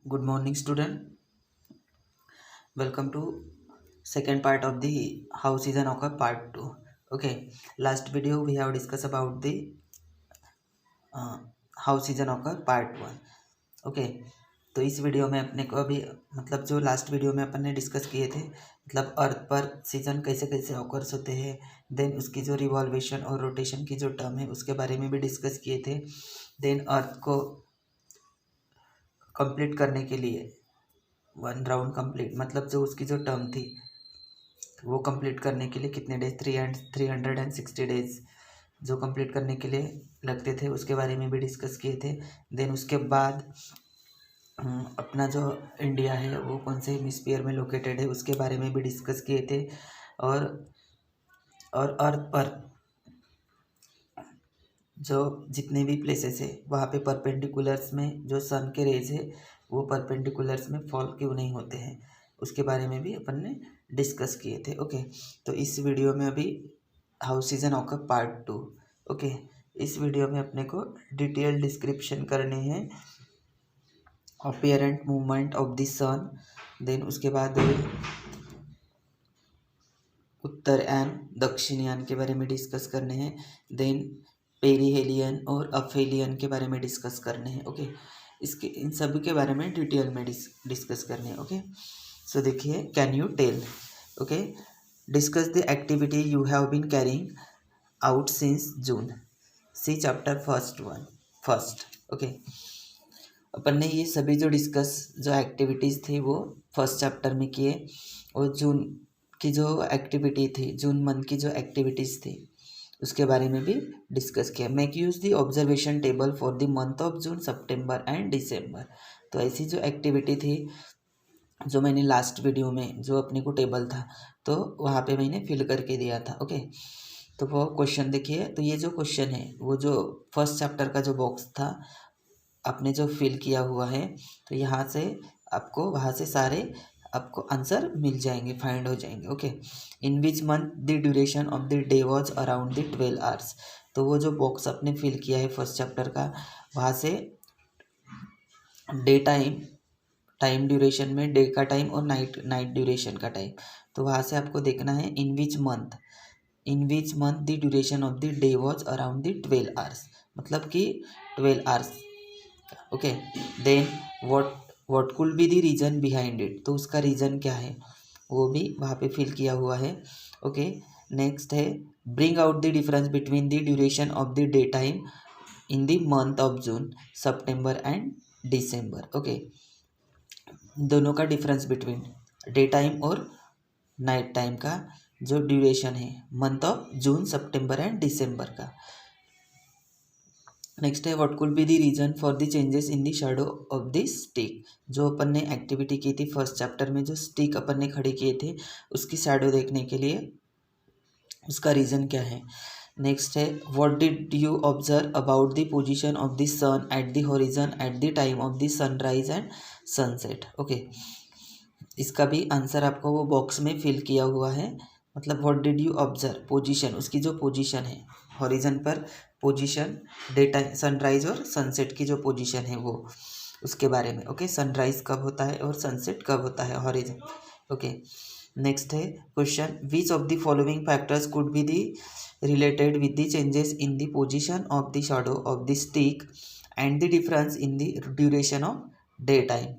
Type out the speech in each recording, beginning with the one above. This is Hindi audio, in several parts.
Good morning, student. Welcome to second part of the how season occur part 2. Okay, last video we have discussed about the uh, how season occur part 1. Okay, तो इस वीडियो में अपने को अभी मतलब जो लास्ट वीडियो में अपन ने डिस्कस किए थे मतलब अर्थ पर सीजन कैसे कैसे ऑकर्स होते हैं, देन उसकी जो रिवॉल्वेशन और रोटेशन की जो टर्म है उसके बारे में भी डिस्कस किए थे। देन अर्थ को कंप्लीट करने के लिए वन राउंड कंप्लीट मतलब जो उसकी जो टर्म थी वो कंप्लीट करने के लिए कितने डेज 360 डेज जो कंप्लीट करने के लिए लगते थे उसके बारे में भी डिस्कस किए थे। देन उसके बाद अपना जो इंडिया है वो कौन से हेमिस्फीयर में लोकेटेड है उसके बारे में भी डिस्कस किए थे। और अर्थ पर जो जितने भी प्लेसेस है वहाँ पे परपेंडिकुलर्स में जो सन के रेज है वो परपेंडिकुलर्स में फॉल क्यों नहीं होते हैं उसके बारे में भी अपन ने डिस्कस किए थे। ओके, तो इस वीडियो में अभी how season occur part 2। Okay, इस वीडियो में अपने को डिटेल डिस्क्रिप्शन करने हैं apparent movement of the sun, then उसके बाद उत्तरयान दक्षिणयान के बारे में डिस्कस करने हैं, देन पेरीहेलियन और अफेलियन के बारे में डिस्कस करने हैं। ओके, इसके इन सभी के बारे में डिटेल में डिस्कस करने हैं। ओके, सो देखिए, can you tell, okay, discuss the activity you have been carrying out since June, see chapter first. Okay, अपन ने ये सभी जो डिस्कस जो एक्टिविटीज़ थी वो फर्स्ट चैप्टर में किए और जून की जो एक्टिविटी थी, जून मंथ की जो एक्टिविटीज़ थी उसके बारे में भी डिस्कस किया। Make use the observation table for the month of June, September and December. तो ऐसी जो एक्टिविटी थी जो मैंने लास्ट वीडियो में जो अपने को टेबल था तो वहाँ पे मैंने फिल करके दिया था। ओके, तो वो क्वेश्चन देखिए, तो ये जो क्वेश्चन है वो जो फर्स्ट चैप्टर का जो बॉक्स था आपने जो फिल किया हुआ है तो यहाँ से आपको वहाँ से सारे आपको आंसर मिल जाएंगे, फाइंड हो जाएंगे। Okay, in which month the duration of the day was around the 12 hours. तो वो जो बॉक्स आपने फिल किया है फर्स्ट चैप्टर का वहाँ से डे टाइम ड्यूरेशन में डे का टाइम और नाइट ड्यूरेशन का टाइम, तो वहाँ से आपको देखना है in which month the duration of the day was around the 12 hours, मतलब कि 12 hours. Okay, then what could be the reason behind it, तो उसका रीज़न क्या है वो भी वहाँ पे फिल किया हुआ है। ओके, नेक्स्ट है bring out the difference between the duration of the day time in the month of June, September and December. Okay, दोनों का डिफरेंस बिटवीन डे टाइम और नाइट टाइम का जो ड्यूरेशन है month of June, September and December का। नेक्स्ट है what could be the reason for the changes in the shadow of the stick, जो अपन ने एक्टिविटी की थी फर्स्ट चैप्टर में, जो स्टिक अपन ने खड़े किए थे उसकी शैडो देखने के लिए उसका रीज़न क्या है। नेक्स्ट है what did you observe about the position of the sun at the horizon at the time of the sunrise and sunset. Okay, इसका भी आंसर आपको वो बॉक्स में फिल किया हुआ है, मतलब what did you observe, position, उसकी जो पोजीशन है हॉरिजन पर पोजीशन, डे टाइम सनराइज और सनसेट की जो पोजीशन है वो उसके बारे में। ओके, सनराइज कब होता है और सनसेट कब होता है हॉरिजन। ओके, नेक्स्ट है question which of the following factors could be the related with the changes in the position of the shadow of the stick and the difference in the duration of day time,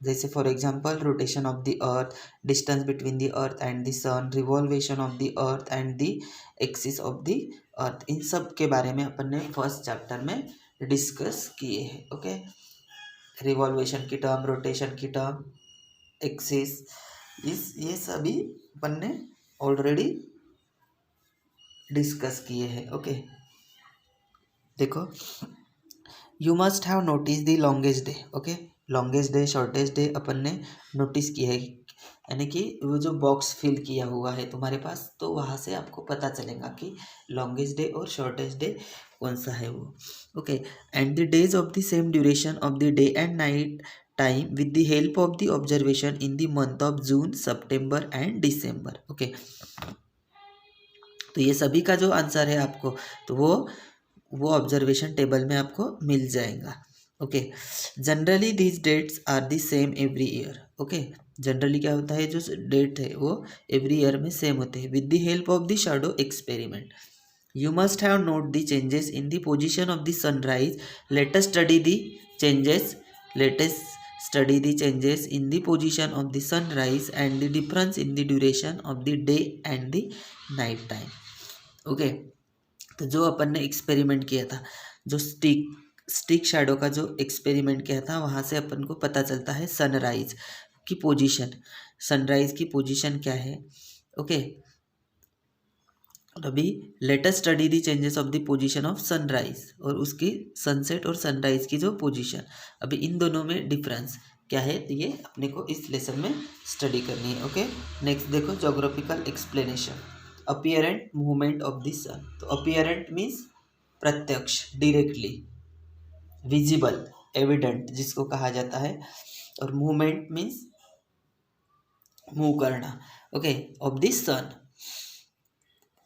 जैसे for example rotation of the earth, distance between the earth and the sun, revolution of the earth and the axis of the earth. इन सब के बारे में अपन ने फर्स्ट चैप्टर में डिस्कस किए हैं। ओके, रिवॉल्वेशन की टर्म, रोटेशन की टर्म, एक्सिस, ये सभी अपन ने ऑलरेडी डिस्कस किए हैं। ओके, देखो, you must have notice the longest day. Okay, longest day shortest day अपन ने नोटिस किया है, यानी कि वो जो बॉक्स फिल किया हुआ है तुम्हारे पास तो वहाँ से आपको पता चलेगा कि लॉन्गेस्ट डे और शॉर्टेस्ट डे कौन सा है वो। Okay, and the days of the same duration of the day and night time with the help of the observation in the month of June, September and December. Okay, तो ये सभी का जो आंसर है आपको तो वो ऑब्जर्वेशन टेबल में आपको मिल जाएगा। Okay, generally these dates are the same every year. Okay, generally क्या होता है, जो डेट है वो एवरी ईयर में सेम होते हैं। With the help of the shadow experiment you must have note the changes in the position of the sunrise. Let us study the changes let us study the changes in the position of the sunrise and the difference in the duration of the day and the night time। Okay, तो जो अपन ने एक्सपेरिमेंट किया था, जो स्टिक शैडो का जो एक्सपेरिमेंट किया था, वहाँ से अपन को पता चलता है सनराइज की पोजीशन, सनराइज की पोजीशन क्या है। ओके, और अभी let us study the changes of the position of sunrise, और उसकी सनसेट और सनराइज की जो पोजीशन, अभी इन दोनों में डिफरेंस क्या है, तो ये अपने को इस लेसन में स्टडी करनी है। ओके, नेक्स्ट देखो, geographical explanation. Apparent movement of the sun. तो अपीयरेंट मीन्स प्रत्यक्ष, डायरेक्टली, विजिबल, एविडेंट जिसको कहा जाता है, और मूवमेंट मीन्स मूव करना। Okay, of the sun.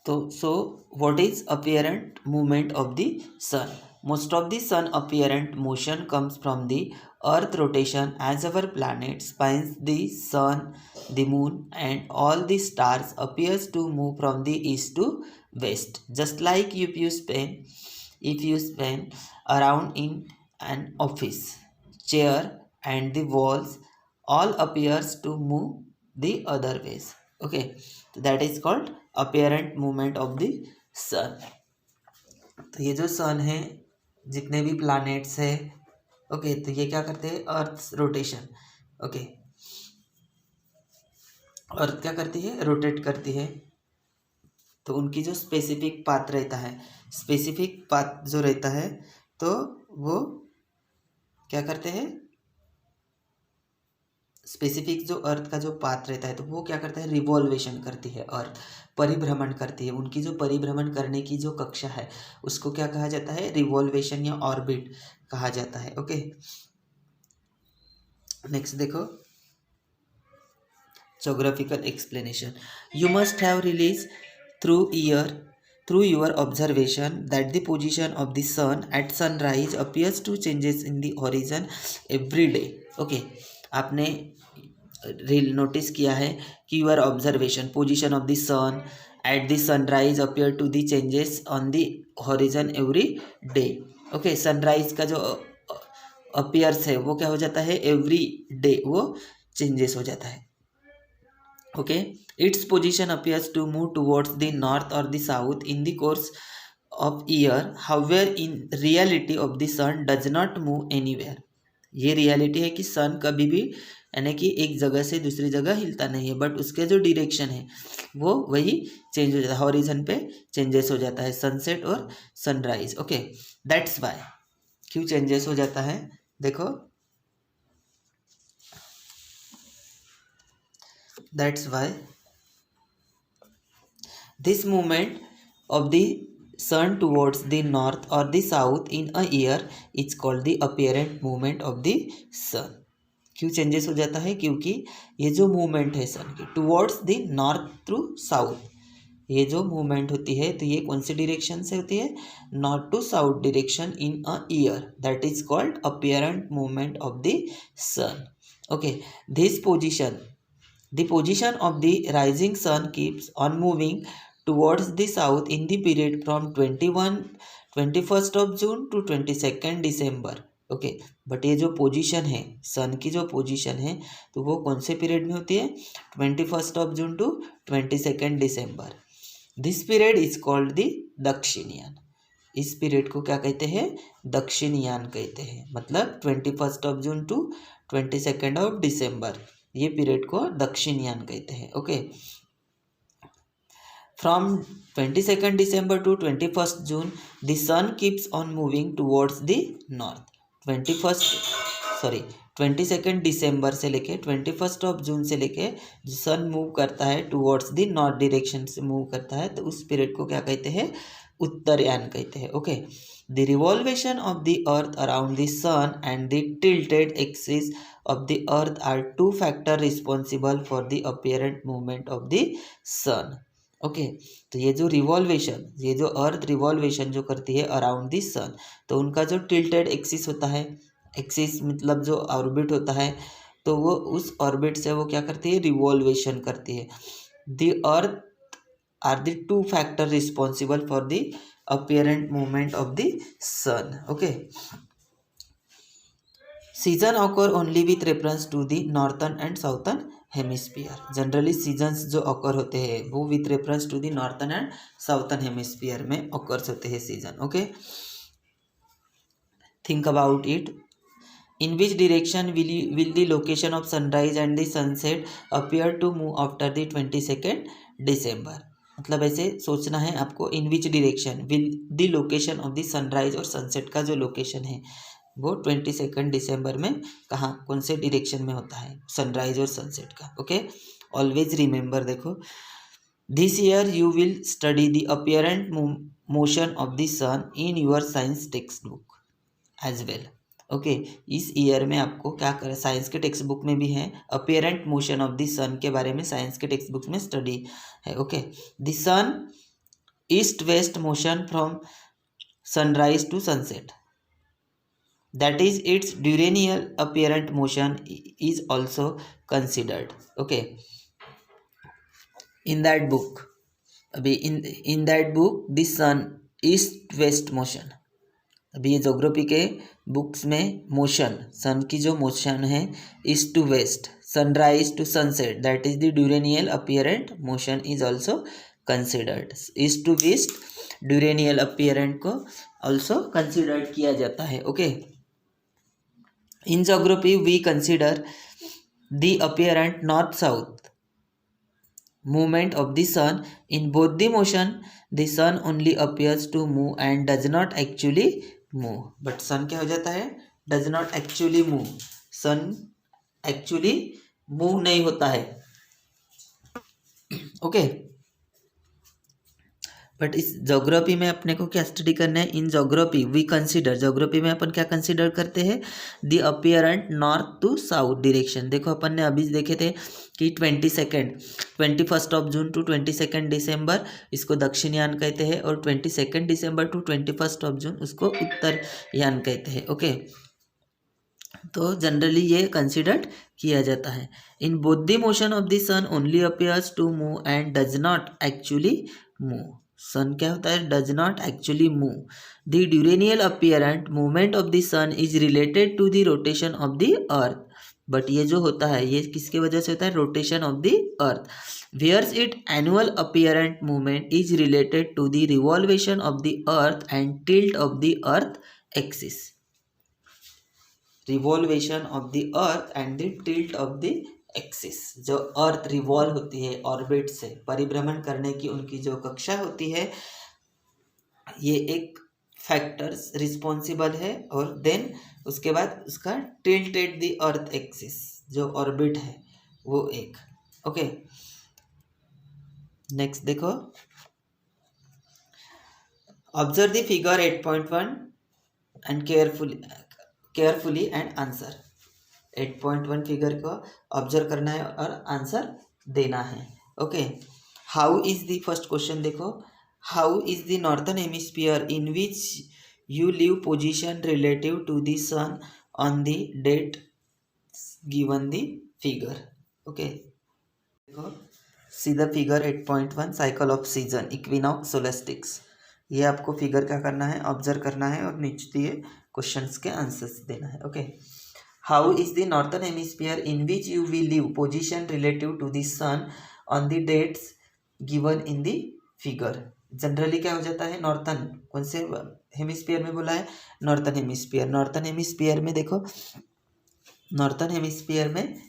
तो so what is apparent movement of the sun? Most of the sun apparent motion comes from the earth rotation as our planet spins the sun, the moon and all the stars appears to move from the east to west, just like if you spin around in an office chair and the walls all appears to move the other ways। okay, that is called apparent movement of the sun. तो ये जो सन है, जितने भी प्लैनेट्स है, ओके, तो ये क्या करते हैं, अर्थ रोटेशन। ओके, अर्थ क्या करती है, रोटेट करती है, तो उनकी जो स्पेसिफिक पाथ रहता है, स्पेसिफिक पाथ जो रहता है, तो वो क्या करते हैं, स्पेसिफिक जो अर्थ का जो पाथ रहता है, तो वो क्या करता है, रिवॉल्वेशन करती है अर्थ, परिभ्रमण करती है। उनकी जो परिभ्रमण करने की जो कक्षा है, उसको क्या कहा जाता है, रिवॉल्वेशन या ऑर्बिट कहा जाता है। ओके, नेक्स्ट देखो, geographical explanation. You must have release through your observation that the position of the sun at sunrise appears to changes in the horizon every day। Okay, आपने नोटिस किया है कि your observation position of the sun at the sunrise appear to the changes on the horizon every day. Okay, sunrise का जो अपीयर्स है वो क्या हो जाता है, एवरी डे वो चेंजेस हो जाता है। Okay, its position appears to move towards the north और the south in the course of year, however in reality of the sun does not move anywhere. ये रियलिटी है कि सन कभी भी, यानी कि एक जगह से दूसरी जगह हिलता नहीं है, बट उसके जो डायरेक्शन है वो वही चेंज हो जाता है, हॉरिजन पे चेंजेस हो जाता है, सनसेट और सनराइज। ओके, दैट्स वाई, क्यों चेंजेस हो जाता है, देखो, that's why this movement of the sun towards the north और the south in a year is called the apparent movement of the sun. क्यों चेंजेस हो जाता है, क्योंकि ये जो मूवमेंट है सन की towards the north through south, ये जो मूवमेंट होती है, तो ये कौन सी डायरेक्शन से होती है, north to south direction in a year, that is called apparent movement of the sun. Okay, this position, the position of the rising sun keeps on moving towards the south in the period from 21st of June to 22nd December। Okay, but ये जो पोजीशन है, सन की जो पोजीशन है, तो वो कौन से पीरियड में होती है, 21st of June to 22nd December। This period is called the Dakshinayan. इस पीरियड को क्या कहते हैं, दक्षिणयान कहते हैं, मतलब 21st of June to 22nd of December, ये पीरियड को दक्षिणयान कहते हैं। Okay, From 22nd December to 21st June, the sun keeps on moving towards the north। 22nd December से लेके 21st of June से लेके सन मूव करता है टूवर्ड्स द नॉर्थ डायरेक्शन से मूव करता है, तो उस पीरियड को क्या कहते हैं, उत्तरयान कहते हैं। Okay, the revolution of the earth around the sun and the tilted axis of the earth are two factor responsible for the apparent movement of the sun. Okay, तो ये जो रिवॉल्वेशन, ये जो अर्थ रिवॉल्वेशन जो करती है अराउंड द सन, तो उनका जो टिल्टेड एक्सिस होता है, एक्सिस मतलब जो ऑर्बिट होता है, तो वो उस ऑर्बिट से वो क्या करती है, रिवॉल्वेशन करती है। The earth are the two factor responsible for the apparent movement of the sun. Okay, season occur only with reference to the northern and southern hemisphere. Generally seasons जो occur होते हैं वो with reference to the northern and southern hemisphere में occurs होते हैं season. Okay, think about it. In which direction will the location of sunrise and the sunset appear to move after the 22nd December? मतलब ऐसे सोचना है आपको, in which direction will the location of the sunrise और सनसेट का जो लोकेशन है वो 22 दिसंबर में कहाँ, कौन से डिरेक्शन में होता है सनराइज और सनसेट का। ओके, ऑलवेज रिमेंबर, देखो this year you will study the apparent motion of the sun in your science textbook as well. Okay, इस ईयर में आपको क्या कर, साइंस के टेक्स्ट बुक में भी है apparent motion of the sun के बारे में, साइंस के टेक्स्ट बुक में स्टडी है। Okay, the sun east west motion from sunrise to sunset, that is its diurnal apparent motion is also considered. Okay, in that book, अभी in that book the sun east west motion, अभी ये जोग्राफी के बुक्स में मोशन, सन की जो मोशन है east to west, sunrise to sunset, that is the diurnal apparent motion is also considered. East to west diurnal apparent को ऑल्सो कंसिडर्ड किया जाता है। Okay, in geography we consider the apparent north south movement of the sun. In both the motion the sun only appears to move and does not actually move. But sun क्या हो जाता है, does not actually move, sun actually move नहीं होता है। ओके, बट इस जोग्राफी में अपने को क्या स्टडी करना है, in geography we consider, geography में अपन क्या कंसिडर करते हैं, the apparent north to south direction. देखो अपन ने अभी देखे थे कि 21 जून टू 22 दिसंबर इसको दक्षिणयान कहते हैं, और 22 दिसंबर टू 21 जून उसको उत्तरयान कहते हैं। ओके, तो जनरली ये कंसिडर्ड किया जाता है। In both the motion of the sun only appears to move and does not actually move. Sun क्या होता है, does not actually move. The diurnal apparent movement of the sun is related to the rotation of the earth, but ये जो होता है ये किसके वजह से होता है, rotation of the earth. Whereas it annual apparent movement is related to the revolution of the earth and tilt of the earth axis. Revolution of the earth and the tilt of the axis, जो अर्थ रिवॉल्व होती है ऑर्बिट से, परिभ्रमण करने की उनकी जो कक्षा होती है, ये एक फैक्टर्स रिस्पॉन्सिबल है। और देन उसके बाद उसका टिल्टेड द अर्थ एक्सिस जो ऑर्बिट है वो एक। ओके, नेक्स्ट देखो, observe the figure 8.1 and carefully and answer. 8.1 figure को ऑब्जर्व करना है और आंसर देना है। Okay, how is the first question देखो, how is the northern hemisphere in which you live position relative to the sun on the date given the figure. Okay, देखो see the figure 8.1 cycle of season equinox सोलेस्टिक्स, ये आपको फिगर क्या करना है, ऑब्जर्व करना है और नीचे दिए क्वेश्चंस के आंसर्स देना है। Okay, how is the northern hemisphere in which you will live position relative to the sun on the dates given in the figure. Generally क्या हो जाता है, नॉर्थन कौन से हेमिस्फीयर में बोला है, नॉर्थन हेमिस्फीयर। नॉर्थन हेमिस्फीयर में देखो, नॉर्थन हेमिस्फीयर में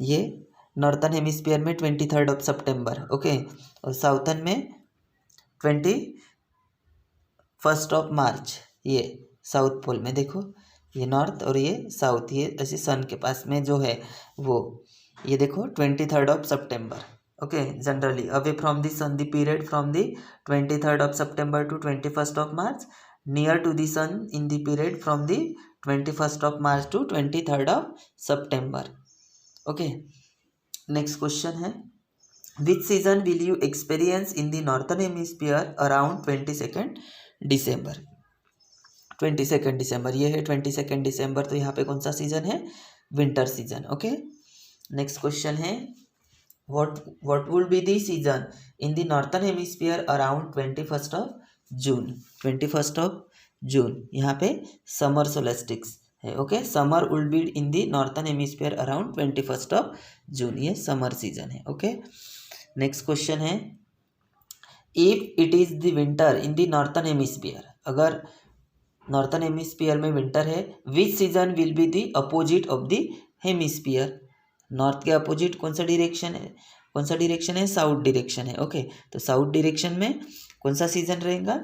ये नॉर्थन हेमिस्फीयर में 23 सितंबर। ओके, और साउथन में 21 मार्च। ये साउथ पोल में देखो, ये नॉर्थ और ये साउथ, ये ऐसे सन के पास में जो है वो, ये देखो 23 सितंबर। Okay, generally away from the sun the period from the 23 September to 21 March, near to the sun in the period from the 21 March to 23 September. Okay, next question है, which season will you experience in the northern hemisphere around 22 December. 22 दिसंबर, ये है 22 दिसंबर, तो यहाँ पे कौन सा सीजन है? Winter season. Okay, next question है what would be the season in the northern hemisphere around 21st of जून। यहाँ पे समर सोलेस्टिक्स है। Okay, summer will be in the northern hemisphere around 21 ये समर सीजन है। ओके, नेक्स्ट क्वेश्चन है if it is the winter in the northern hemisphere, अगर नॉर्थन हेमिस्फीयर में विंटर है, which season will be the opposite of the hemisphere. North के अपोजिट कौन सा डायरेक्शन है? साउथ डायरेक्शन है। ओके, तो साउथ डायरेक्शन में कौन सा सीजन रहेगा?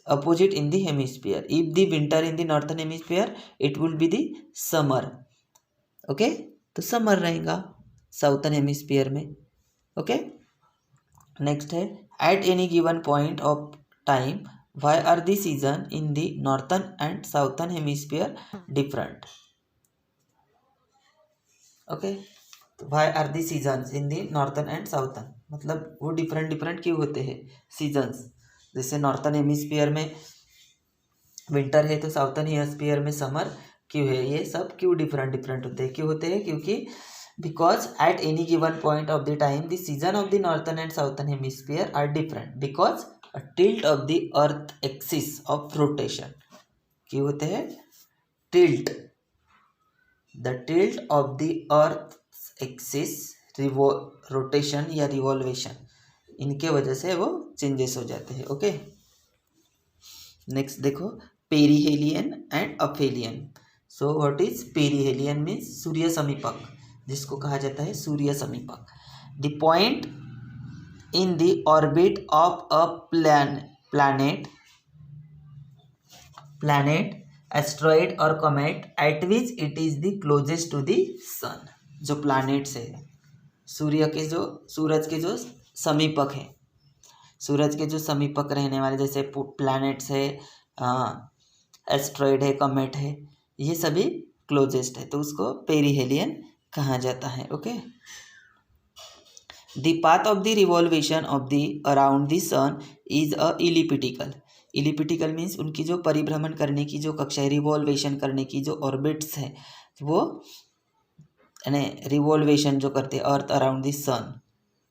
Opposite in the hemisphere. If the winter in the northern hemisphere it will be the summer. Okay, तो समर रहेगा साउथर्न हेमिस्फीयर में। ओके, नेक्स्ट है at any given point of time why are the season in the northern and southern hemisphere different. Okay, तो why are the seasons in the northern and southern, मतलब वो डिफरेंट क्यों होते हैं सीजन्स। जैसे नॉर्थन हेमिस्फीयर में विंटर है तो साउथर्न हेमिस्फीयर में समर क्यों है, ये सब क्यों डिफरेंट होते हैं? क्यों होते हैं? क्योंकि because at any given point of the time the season of the northern and southern hemisphere are different because a tilt of the earth axis of rotation. क्यों होते हैं? Tilt, the tilt of the earth axis rotation या रिवॉल्वेशन, इनके वजह से वो चेंजेस हो जाते हैं। ओके, नेक्स्ट देखो perihelion and aphelion. So what is perihelion? Means सूर्य समीपक, जिसको कहा जाता है सूर्य समीपक। The point in the orbit of a planet asteroid और comet at which it is the closest to the sun. जो प्लैनेट्स है सूरज के जो समीपक है, सूरज के जो समीपक रहने वाले जैसे प्लैनेट्स है, एस्ट्रॉइड है, कॉमेट है, ये सभी क्लोजेस्ट है, तो उसको पेरीहेलियन कहा जाता है। Okay, the path of the revolution of the around the sun is a elliptical means उनकी जो परिभ्रमण करने की जो कक्षा है, रिवॉल्वेशन करने की जो ऑर्बिट्स है, वो यानी रिवॉल्वेशन जो करते हैं अर्थ अराउंड द सन,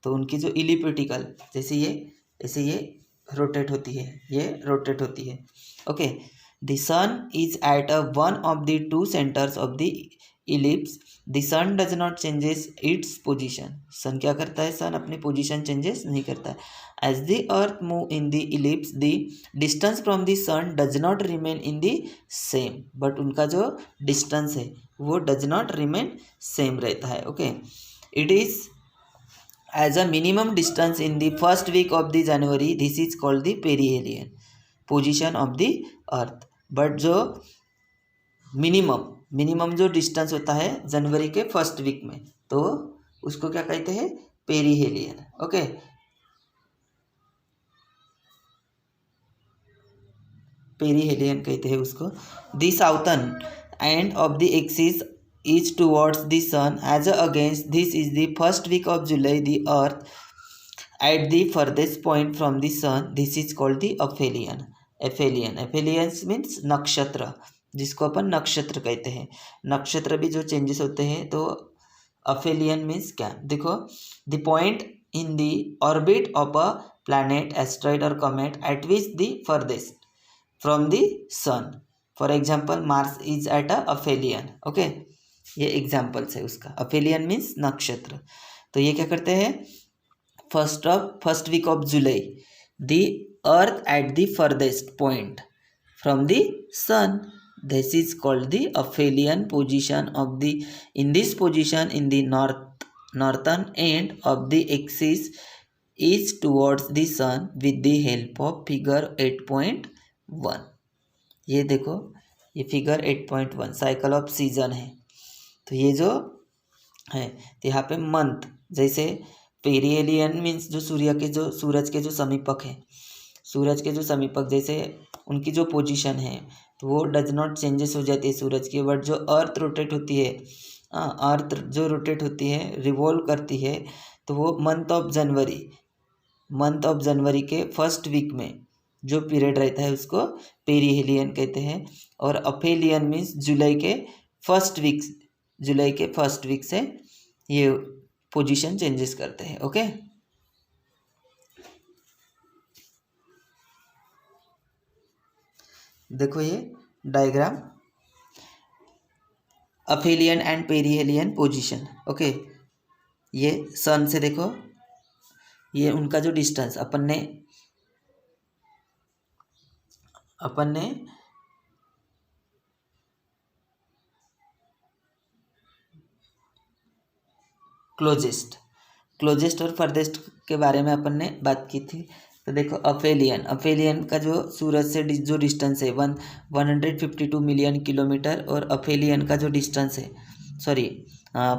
तो उनकी जो इलिप्टिकल जैसे ये रोटेट होती है। Okay, the sun is at a one of the two centres of the ellipse. The sun does not changes its position. Sun क्या करता है? सन अपनी पोजीशन चेंजेस नहीं करता है। As the earth move in the ellipse the distance from the sun does not remain in the same, but उनका जो डिस्टेंस है वो डज नॉट रिमेन सेम रहता है। Okay, it is as a minimum distance in the first week of the January, this is called the perihelion position of the earth. But जो मिनिमम जो डिस्टेंस होता है जनवरी के फर्स्ट वीक में, तो उसको क्या कहते हैं? पेरीहेलियन। ओके, पेरीहेलियन कहते हैं उसको। The southern and of the axis is towards the sun as against this is the first week of July, the earth at the furthest point from the sun, this is called the aphelion means नक्षत्र, जिसको अपन नक्षत्र कहते हैं। नक्षत्र भी जो चेंजेस होते हैं, तो अफेलियन मीन्स क्या? देखो, the point in the orbit of a planet asteroid और comet at which the farthest from the sun, for example Mars is at a aphelion. Okay, ये एग्जाम्पल्स है उसका। अफेलियन मीन्स नक्षत्र। तो ये क्या करते हैं? First week of July the earth at the farthest point from the sun, this is called the aphelion position of the in this position in the northern end of the axis is towards the sun with the help of figure 8.1। ये देखो, ये फिगर 8.1 साइकिल ऑफ सीजन है। तो ये जो है, तो यहाँ पे मंथ, जैसे पेरीहेलियन मीन्स जो सूरज के जो समीपक है, सूरज के जो समीपक जैसे उनकी जो पोजीशन है, तो वो डज नॉट चेंजेस हो जाती है सूरज की। बट जो अर्थ रोटेट होती है, अर्थ जो रोटेट होती है, रिवॉल्व करती है, तो वो मंथ ऑफ जनवरी के फर्स्ट वीक में जो पीरियड रहता है उसको पेरीहेलियन कहते हैं। और अफेलियन मीन्स जुलाई के फर्स्ट वीक से ये पोजीशन चेंजेस करते हैं। ओके, देखो ये diagram, aphelion and perihelion position. Okay, ये सन से देखो, ये उनका जो डिस्टेंस अपन ने क्लोजेस्ट और फर्देस्ट के बारे में अपन ने बात की थी। तो देखो अफेलियन का जो सूरज से जो डिस्टेंस है 152 मिलियन किलोमीटर, और अफेलियन का जो डिस्टेंस है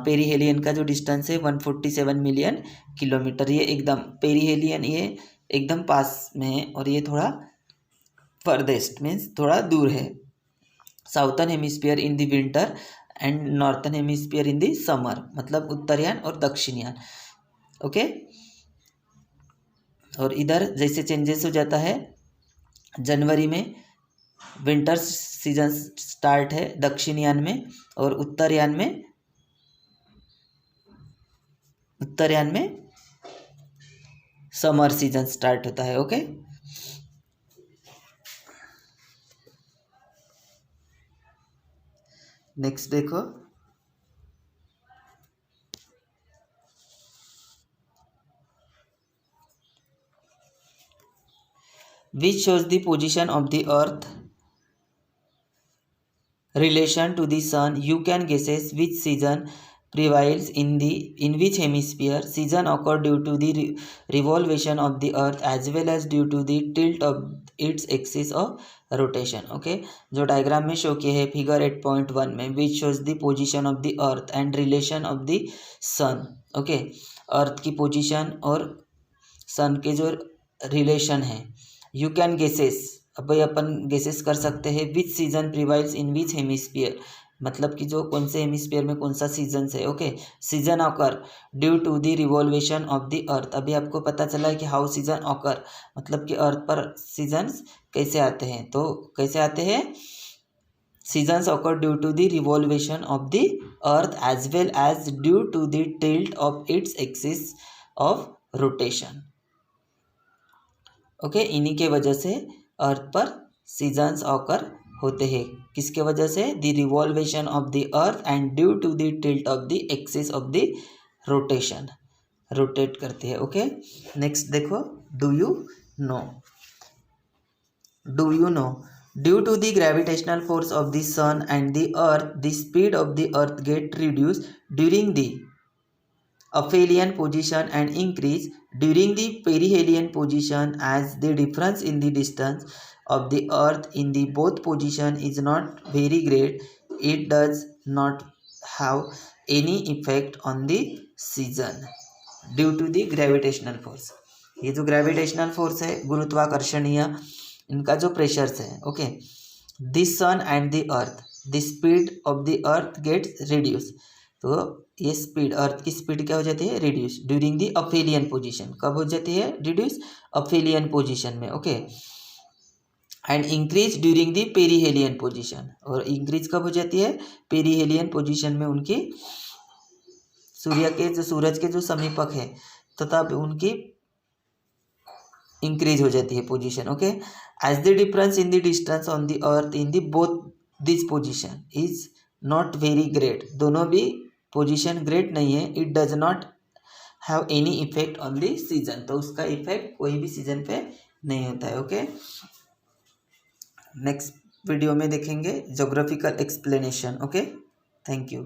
पेरीहेलियन का जो डिस्टेंस है 147 मिलियन किलोमीटर। ये एकदम पेरीहेलियन ये एकदम पास में है और ये थोड़ा फर्देस्ट मीन्स थोड़ा दूर है। Southern hemisphere in the winter and northern hemisphere in the summer, मतलब उत्तरयान और दक्षिणयान। ओके, और इधर जैसे चेंजेस हो जाता है, जनवरी में विंटर सीजन स्टार्ट है दक्षिणयान में, और उत्तरयान में समर सीजन स्टार्ट होता है। ओके, नेक्स्ट देखो, which shows the position of the earth relation to the sun. You can guesses which season prevails in which hemisphere. Season occur due to the revolution of the earth as well as due to the tilt of its axis of rotation. Okay, जो डायग्राम में शो किए हैं फिगर 8.1 में, which shows the position of the earth and relation of the sun. Okay, earth की पोजीशन और सन के जो रिलेशन है। यू कैन गेसेस, अब भाई अपन गेसेस कर सकते हैं, विच सीजन प्रिवाइल्स इन विच हेमिस्फीयर, मतलब कि जो कौन से हेमिस्फीयर में कौन सा सीजन है। Okay, season occur due to the revolution of the earth. अभी आपको पता चला है कि हाउ सीजन ऑकर, मतलब कि अर्थ पर सीजन्स कैसे आते हैं। तो कैसे आते हैं, seasons occur due to the revolution of the earth as well as due to the tilt of its axis of rotation. Okay, इन्हीं के वजह से अर्थ पर सीजन्स ऑकर होते हैं। किसके वजह से, the revolution of the earth and due to the tilt of the axis of the rotation, rotate करते हैं। ओके, नेक्स्ट देखो, do you know due to the gravitational force of the sun and the earth the speed of the earth get reduce during the aphelion position and increase during the perihelion position, as the difference in the distance of the earth in the both position is not very great. It does not have any effect on the season due to the gravitational force. ये जो ग्रेविटेशनल फोर्स है, गुरुत्वाकर्षणीय, इनका जो प्रेशर्स है। Okay, this sun and the earth the speed of the earth gets reduce. तो ये स्पीड, अर्थ की स्पीड क्या हो जाती है, reduce during the aphelion position. कब हो जाती है रिड्यूस, अफेलियन पोजीशन में। Okay, and increase during the perihelion position, और इंक्रीज कब हो जाती है, पेरीहेलियन पोजीशन में उनकी सूरज के जो समीपक है तो तब उनकी इंक्रीज हो जाती है position. Okay, as the difference in the distance on the earth in the both this position is not very great, दोनों भी पोजीशन ग्रेट नहीं है। It does not have any effect on the season, तो उसका इफेक्ट कोई भी सीजन पे नहीं होता है। ओके, नेक्स्ट वीडियो में देखेंगे geographical explanation. Okay, thank you.